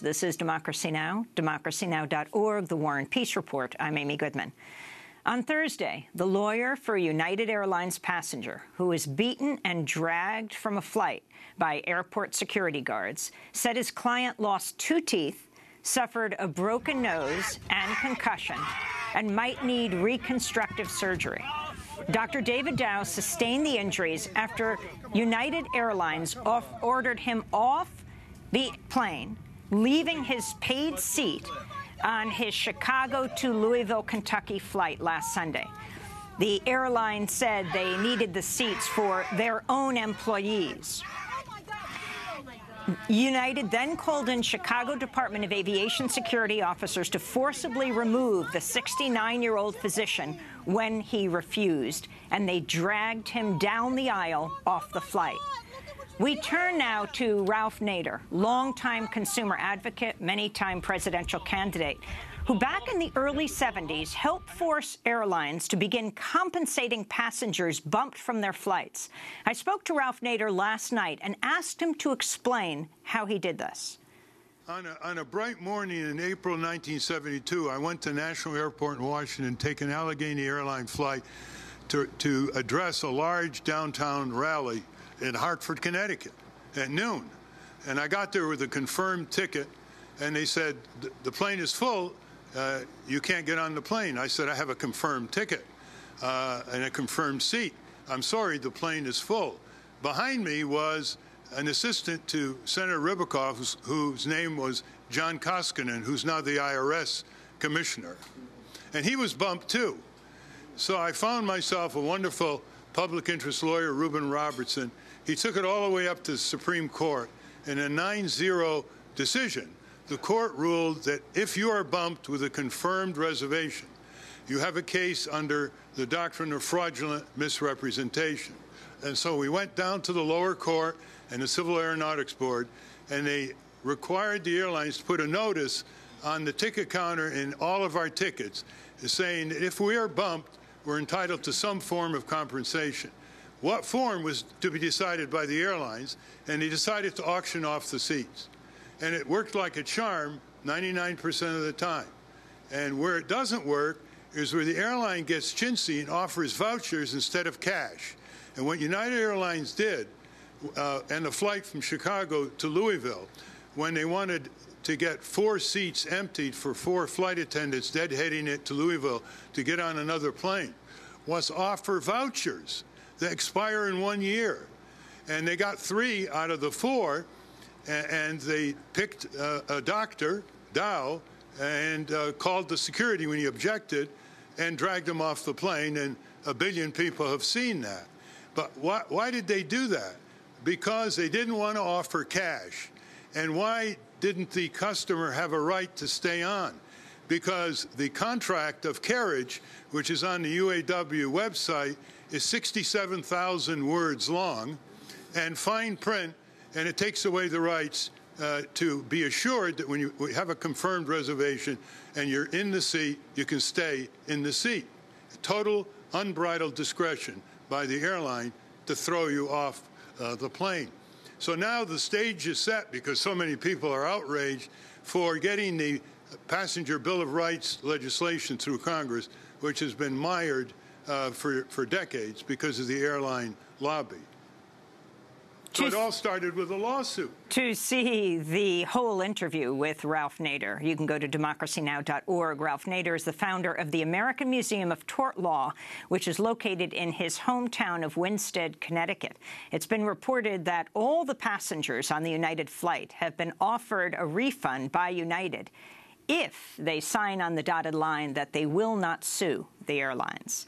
This is Democracy Now!, democracynow.org, The War and Peace Report. I'm Amy Goodman. On Thursday, the lawyer for a United Airlines passenger who was beaten and dragged from a flight by airport security guards said his client lost 2 teeth, suffered a broken nose and concussion, and might need reconstructive surgery. Dr. David Dow sustained the injuries after United Airlines ordered him off the plane, leaving his paid seat on his Chicago to Louisville, Kentucky flight last Sunday. The airline said they needed the seats for their own employees. United then called in Chicago Department of Aviation security officers to forcibly remove the 69-year-old physician when he refused, and they dragged him down the aisle off the flight. We turn now to Ralph Nader, longtime consumer advocate, many-time presidential candidate, who back in the early 70s helped force airlines to begin compensating passengers bumped from their flights. I spoke to Ralph Nader last night and asked him to explain how he did this. On a bright morning in April 1972, I went to National Airport in Washington, take an Allegheny airline flight to address a large downtown rally in Hartford, Connecticut at noon. And I got there with a confirmed ticket, and they said, the plane is full, you can't get on the plane. I said, I have a confirmed ticket and a confirmed seat. I'm sorry, the plane is full. Behind me was an assistant to Senator Ribicoff, whose name was John Koskinen, who's now the IRS commissioner. And he was bumped, too. So I found myself a wonderful public interest lawyer, Reuben Robertson. He took it all the way up to the Supreme Court. In a 9-0 decision, the court ruled that if you are bumped with a confirmed reservation, you have a case under the doctrine of fraudulent misrepresentation. And so we went down to the lower court and the Civil Aeronautics Board, and they required the airlines to put a notice on the ticket counter in all of our tickets saying that if we are bumped, we're entitled to some form of compensation. What form was to be decided by the airlines, and they decided to auction off the seats. And it worked like a charm 99% of the time. And where it doesn't work is where the airline gets chintzy and offers vouchers instead of cash. And what United Airlines did, and the flight from Chicago to Louisville, when they wanted to get 4 seats emptied for 4 flight attendants deadheading it to Louisville to get on another plane, was offer vouchers that expire in 1 year. And they got 3 out of the 4, and they picked a doctor, Dow, and called the security when he objected and dragged him off the plane, and 1 billion people have seen that. But why did they do that? Because they didn't want to offer cash. And why didn't the customer have a right to stay on? Because the contract of carriage, which is on the UAW website, is 67,000 words long and fine print, and it takes away the rights to be assured that when you have a confirmed reservation and you're in the seat, you can stay in the seat. Total unbridled discretion by the airline to throw you off the plane. So now the stage is set, because so many people are outraged, for getting the Passenger Bill of Rights legislation through Congress, which has been mired for decades because of the airline lobby. So it all started with a lawsuit. To see the whole interview with Ralph Nader, you can go to democracynow.org. Ralph Nader is the founder of the American Museum of Tort Law, which is located in his hometown of Winsted, Connecticut. It's been reported that all the passengers on the United flight have been offered a refund by United if they sign on the dotted line that they will not sue the airlines.